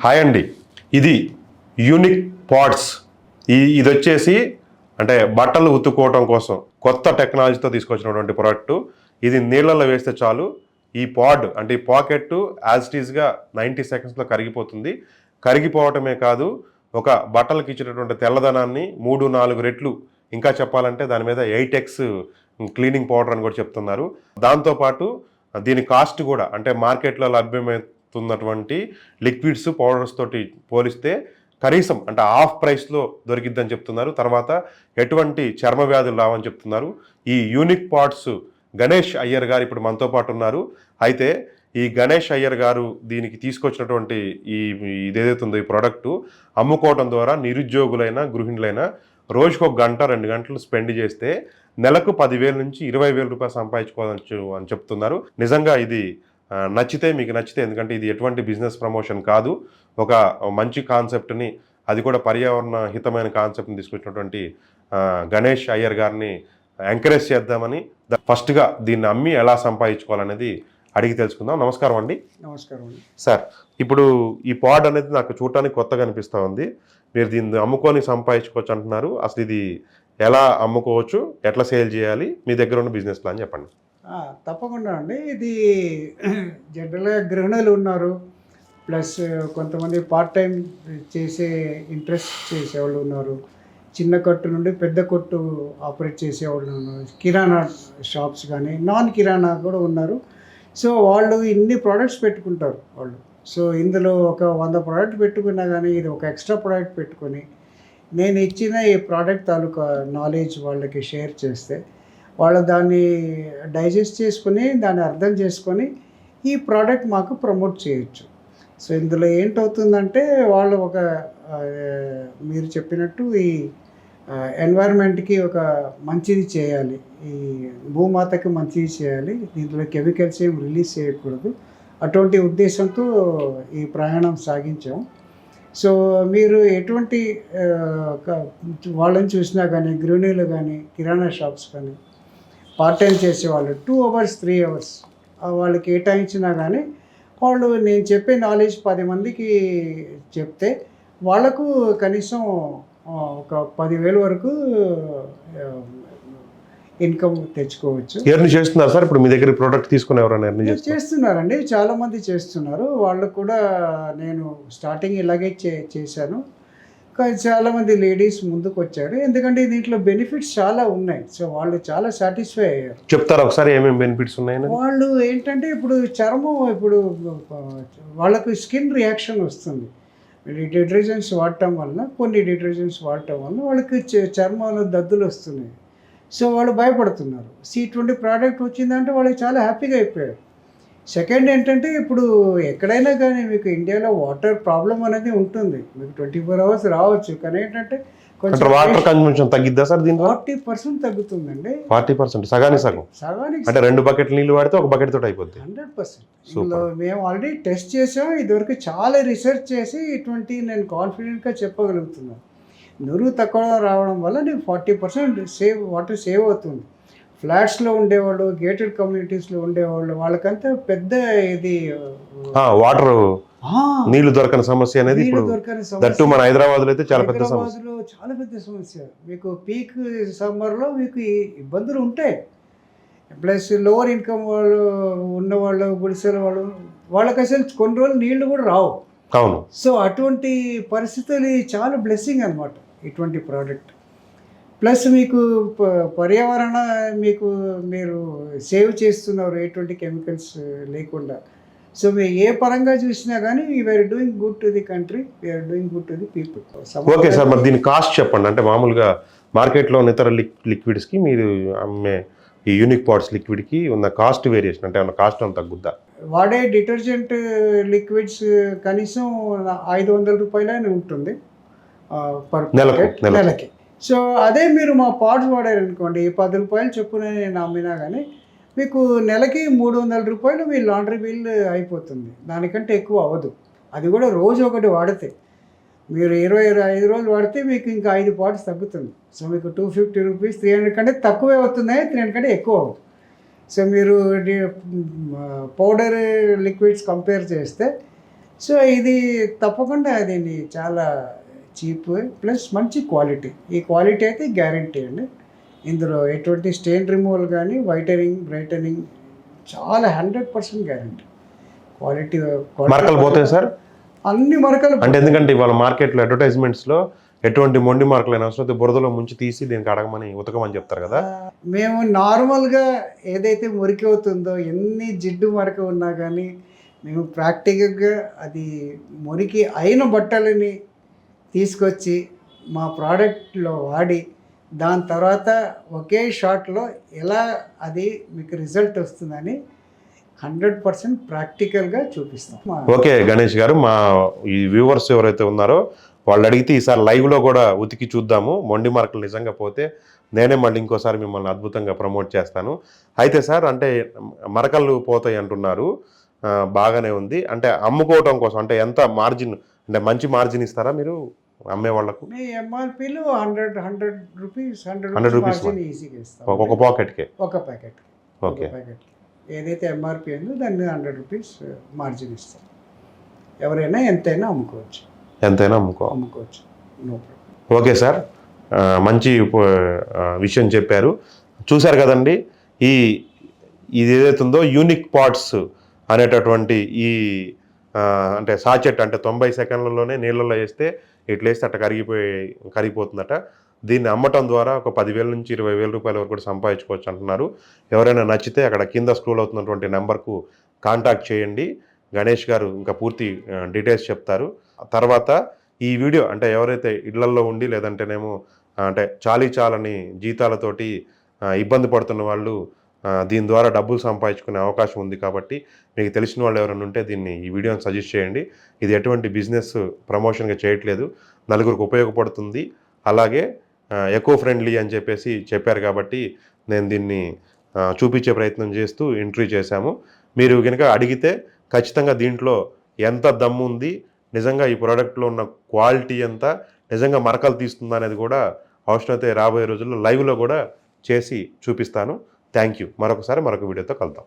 Hi అండి, ఇది unique pads. ఇది వచ్చేసి అంటే బట్టలు ఉతుక్కోవడం కోసం కొత్త టెక్నాలజీతో తీసుకొచ్చినటువంటి ప్రోడక్ట్. ఇది నీళ్ళల్లో వేస్తే చాలు ఈ పాడ్ అంటే ఈ పాకెట్ యాజ్ ఇట్ ఈస్గా 90 సెకండ్స్లో కరిగిపోతుంది. కరిగిపోవటమే కాదు, ఒక బట్టలకు ఇచ్చినటువంటి తెల్లదనాన్ని 3-4 రెట్లు, ఇంకా చెప్పాలంటే దాని మీద 8x క్లీనింగ్ పౌడర్ అని కూడా చెప్తున్నారు. దాంతోపాటు దీని కాస్ట్ కూడా అంటే మార్కెట్లో లభ్యమవుతున్నటువంటి లిక్విడ్స్ పౌడర్స్ తోటి పోలిస్తే కనీసం అంటే హాఫ్ ప్రైస్లో దొరికిద్దని చెప్తున్నారు. తర్వాత ఎటువంటి చర్మ వ్యాధులు రావని చెప్తున్నారు. ఈ యూనిక్ పాడ్స్ గణేష్ అయ్యర్ గారు ఇప్పుడు మనతో పాటు ఉన్నారు. అయితే ఈ గణేష్ అయ్యర్ గారు దీనికి తీసుకొచ్చినటువంటి ఇదేదైతే ఉందో ఈ ప్రోడక్టు అమ్ముకోవడం ద్వారా నిరుద్యోగులైన గృహిణులైనా రోజుకు 1-2 గంటలు స్పెండ్ చేస్తే నెలకు 10,000 నుంచి 20,000 రూపాయలు సంపాదించుకోవచ్చు అని చెప్తున్నారు. నిజంగా ఇది నచ్చితే మీకు నచ్చితే, ఎందుకంటే ఇది ఎటువంటి బిజినెస్ ప్రమోషన్ కాదు, ఒక మంచి కాన్సెప్ట్ని, అది కూడా పర్యావరణ హితమైన కాన్సెప్ట్ని తీసుకొచ్చినటువంటి గణేష్ అయ్యర్ గారిని ఎంకరేజ్ చేద్దామని ఫస్ట్గా దీన్ని అమ్మి ఎలా సంపాదించుకోవాలనేది అడిగి తెలుసుకుందాం. నమస్కారం అండి. నమస్కారం అండి. సార్, ఇప్పుడు ఈ పాడ్ అనేది నాకు చూడటానికి కొత్తగా అనిపిస్తూ ఉంది. మీరు దీన్ని అమ్ముకొని సంపాదించుకోవచ్చు అంటున్నారు. అసలు ఇది ఎలా అమ్ముకోవచ్చు, ఎట్లా సేల్ చేయాలి, మీ దగ్గర ఉన్న బిజినెస్ ప్లాన్ చెప్పండి. తప్పకుండా అండి. ఇది జనరల్గా గృహిణులు ఉన్నారు, ప్లస్ కొంతమంది పార్ట్ టైం చేసే ఇంట్రెస్ట్ చేసేవాళ్ళు ఉన్నారు, చిన్న కొట్టు నుండి పెద్ద కొట్టు ఆపరేట్ చేసేవాళ్ళు ఉన్నారు, కిరాణా షాప్స్ కానీ నాన్ కిరాణా కూడా ఉన్నారు. సో వాళ్ళు ఇన్ని ప్రోడక్ట్స్ పెట్టుకుంటారు వాళ్ళు. సో ఇందులో ఒక 100 ప్రోడక్ట్ పెట్టుకున్నా కానీ ఇది ఒక ఎక్స్ట్రా ప్రోడక్ట్ పెట్టుకొని నేను ఇచ్చిన ఈ ప్రోడక్ట్ తాలూకా నాలెడ్జ్ వాళ్ళకి షేర్ చేస్తే వాళ్ళు దాన్ని డైజెస్ట్ చేసుకుని దాన్ని అర్థం చేసుకొని ఈ ప్రోడక్ట్ మాకు ప్రమోట్ చేయొచ్చు. సో ఇందులో ఏంటవుతుందంటే వాళ్ళు ఒక మీరు చెప్పినట్టు ఈ ఎన్వైర్న్మెంట్కి ఒక మంచిది చేయాలి, ఈ భూమాతకి మంచిది చేయాలి, దీంట్లో కెమికల్స్ ఏం రిలీజ్ చేయకూడదు, అటువంటి ఉద్దేశంతో ఈ ప్రయాణం సాగించాం. సో మీరు ఎటువంటి వాళ్ళని చూసినా కానీ, గృహిణులు కానీ, కిరాణా షాప్స్ కానీ, పార్ట్ టైం చేసేవాళ్ళు 2 hours 3 hours వాళ్ళు కేటాయించినా కానీ వాళ్ళు నేను చెప్పే నాలెడ్జ్ 10 మందికి చెప్తే వాళ్ళకు కనీసం ఒక 10,000 వరకు ఇన్కమ్ తెచ్చుకోవచ్చు. ఎర్న్ చేస్తున్నారు సార్ ఇప్పుడు మీ దగ్గర ప్రోడక్ట్ తీసుకుని ఎవరైనా ఎర్న్ చేస్తున్నారండి, చాలామంది చేస్తున్నారు. వాళ్ళు కూడా నేను స్టార్టింగ్ ఇలాగే చేశాను, కానీ చాలామంది లేడీస్ ముందుకు వచ్చారు, ఎందుకంటే దీంట్లో బెనిఫిట్స్ చాలా ఉన్నాయి. సో వాళ్ళు చాలా సాటిస్ఫై అయ్యారు. చెప్తారా ఒకసారి ఏమేమి బెనిఫిట్స్ ఉన్నాయని? వాళ్ళు ఏంటంటే ఇప్పుడు చర్మం, ఇప్పుడు వాళ్ళకు స్కిన్ రియాక్షన్ వస్తుంది డిటర్జెంట్స్ వాడటం వలన, కొన్ని డిటర్జెంట్స్ వాడటం వలన వాళ్ళకి చర్మంలో దద్దులు వస్తున్నాయి. సో వాళ్ళు భయపడుతున్నారు. ఇటువంటి ప్రోడక్ట్ వచ్చిందంటే వాళ్ళకి చాలా హ్యాపీగా అయిపోయారు. సెకండ్ ఏంటంటే ఇప్పుడు ఎక్కడైనా కానీ మీకు ఇండియాలో వాటర్ ప్రాబ్లం అనేది ఉంటుంది, మీకు 24 hours రావచ్చు, కానీ ఏంటంటే కొంచెం వాటర్ కన్సంప్షన్ తగ్గిద్దా సార్? దీంట్లో 40% తగ్గుతుందండి. 40%? సగానికి అంటే 2 బకెట్ నీళ్ళు వాడితే 1 బకెట్ తోటి అయిపోద్ది. 100%. ఇందులో మేము ఆల్రెడీ టెస్ట్ చేసాం, ఇదివరకు చాలా రీసెర్చ్ చేసి ఇటువంటి నేను కాన్ఫిడెంట్గా చెప్పగలుగుతున్నాను. నురుగు తక్కువ రావడం వల్ల నీకు 40% వాటర్ సేవ్ అవుతుంది. ఫ్లాట్స్లో ఉండేవాళ్ళు, గేటెడ్ కమ్యూనిటీస్లో ఉండేవాళ్ళు, వాళ్ళకంతా పెద్ద ఇది వాటర్ నీళ్లు దొరకని సమస్య అనేది ఇప్పుడు మన హైదరాబాద్లో అయితే చాలా పెద్ద సమస్య. మీకు పీక్ సమ్మర్లో మీకు ఇబ్బందులు ఉంటాయి. ప్లస్ లోవర్ ఇన్కమ్ వాళ్ళు ఉన్నవాళ్ళు, గుడిసెల వాళ్ళు, వాళ్ళకి అసలు కొన్ని రోజులు నీళ్లు కూడా రావు. అవును. సో అటువంటి పరిస్థితులు చాలా బ్లెస్సింగ్ అనమాట ఇటువంటి ప్రోడక్ట్. ప్లస్ మీకు పర్యావరణ మీరు సేవ్ చేస్తున్నారు ఎటువంటి కెమికల్స్ లేకుండా. సో మీరు ఏ పరంగా చూసినా కానీ we are doing good to the country, we are doing good to the people. Okay sir, మరి దీని కాస్ట్ చెప్పండి. అంటే మామూలుగా మార్కెట్లో ఇతర లిక్విడ్స్కి మీరు అమ్మే ఈ యూనిక్ పాడ్స్ లిక్విడ్కి ఉన్న కాస్ట్ వేరియేషన్ అంటే ఏమన్నా కాస్ట్ అంత తగ్గుద్దా? వాడే డిటర్జెంట్ లిక్విడ్స్ కనీసం 500 రూపాయలనే ఉంటుంది నెలకి. సో అదే మీరు మా పాడ్స్ వాడారనుకోండి, 10 రూపాయలు చొప్పున నేను అమ్మినా కానీ మీకు నెలకి 300 రూపాయలు మీ లాండ్రీ బిల్ అయిపోతుంది. దానికంటే ఎక్కువ అవ్వదు. అది కూడా రోజు ఒకటి వాడితే, మీరు 25 రోజులు వాడితే మీకు ఇంకా 5 పాడ్స్ తగ్గుతుంది. సో మీకు 250 రూపీస్, 300 కంటే తక్కువే అవుతున్నాయి, 300 కంటే ఎక్కువ అవుతుంది. సో మీరు పౌడర్ లిక్విడ్స్ కంపేర్ చేస్తే సో ఇది తప్పకుండా దీన్ని చాలా చీప్ ప్లస్ మంచి క్వాలిటీ. ఈ క్వాలిటీ అయితే గ్యారంటీ అండి. ఇందులో ఎటువంటి స్టెయిన్ రిమూవల్ కానీ వైటనింగ్ బ్రైటనింగ్ చాలా 100% గ్యారంటీ. క్వాలిటీ మరకలు పోతాయి సార్? అన్ని మరకలు అంటే ఎందుకంటే ఇవాళ మార్కెట్లో అడ్వర్టైజ్మెంట్స్లో ఎటువంటి మొండి మార్కులు అయినా అవసరం అయితే బురదలో ముంచి తీసి దీనికి అడగమని ఉతకమని చెప్తారు కదా. మేము నార్మల్గా ఏదైతే మురికి అవుతుందో ఎన్ని జిడ్డు మరక ఉన్నా కానీ మేము ప్రాక్టికల్గా అది మురికి అయిన బట్టలని తీసుకొచ్చి మా ప్రోడక్ట్లో వాడి దాని తర్వాత ఒకే షాట్లో ఎలా అది మీకు రిజల్ట్ వస్తుందని 100% ప్రాక్టికల్గా చూపిస్తాం. ఓకే గణేష్ గారు, మా ఈ వ్యూవర్స్ ఎవరైతే ఉన్నారో వాళ్ళు అడిగితే ఈసారి లైవ్లో కూడా ఉతికి చూద్దాము. మొండి మార్కులు నిజంగా పోతే నేనే మళ్ళీ ఇంకోసారి మిమ్మల్ని అద్భుతంగా ప్రమోట్ చేస్తాను. అయితే సార్, అంటే మరకలు పోతాయి అంటున్నారు, బాగానే ఉంది. అంటే అమ్ముకోవటం కోసం అంటే ఎంత మార్జిన్, అంటే మంచి మార్జిన్ ఇస్తారా మీరు అమ్మే వాళ్ళకు? మీ ఎంఆర్పీలో 100 రూపీస్ 100 రూపీస్ మార్జిన్ ఈజీగా ఇస్తాం. ఒక పాకెట్కే? ఒక ప్యాకెట్. ఓకే. ఏదైతే ఎంఆర్పీ ఉందో దాన్ని 100 రూపీస్ మార్జిన్ ఇస్తాం. ఎవరైనా ఎంతైనా అమ్ముకోవచ్చు. ఎంతైనా అమ్ముకోవచ్చు. No problem. ఓకే సార్, మంచి విషయం చెప్పారు. చూశారు కదండి, ఇది ఏదైతే ఉందో యూనిక్ పాట్స్ అనేటటువంటి ఈ అంటే సాచెట్, అంటే 90 సెకండ్లలోనే నీళ్ళలో వేస్తే ఇట్లా వేస్తే అట్లా కరిగిపోతుందట. దీన్ని అమ్మటం ద్వారా ఒక 10,000 నుంచి 20,000 రూపాయల వరకు కూడా సంపాదించుకోవచ్చు అంటున్నారు. ఎవరైనా నచ్చితే అక్కడ కింద స్క్రోల్ అవుతున్నటువంటి నెంబర్కు కాంటాక్ట్ చేయండి. గణేష్ గారు ఇంకా పూర్తి డీటెయిల్స్ చెప్తారు. తర్వాత ఈ వీడియో అంటే ఎవరైతే ఇళ్లల్లో ఉండి లేదంటేనేమో అంటే చాలని జీతాలతోటి ఇబ్బంది పడుతున్న వాళ్ళు దీని ద్వారా డబ్బులు సంపాదించుకునే అవకాశం ఉంది. కాబట్టి మీకు తెలిసిన వాళ్ళు ఎవరైనా ఉంటే ఈ వీడియోని సజెస్ట్ చేయండి. ఇది ఎటువంటి బిజినెస్ ప్రమోషన్గా చేయట్లేదు, నలుగురికి ఉపయోగపడుతుంది. అలాగే ఎకో ఫ్రెండ్లీ అని చెప్పేసి చెప్పారు కాబట్టి నేను దీన్ని చూపించే ప్రయత్నం చేస్తూ ఎంట్రీ చేశాము. మీరు కనుక అడిగితే ఖచ్చితంగా దీంట్లో ఎంత దమ్ము ఉంది, నిజంగా ఈ ప్రోడక్ట్లో ఉన్న క్వాలిటీ ఎంత, నిజంగా మరకలు తీస్తుందా అనేది కూడా అవసరమైతే రాబోయే రోజుల్లో లైవ్లో కూడా చేసి చూపిస్తాను. Thank you. మరొక వీడియోతో కలుద్దాం.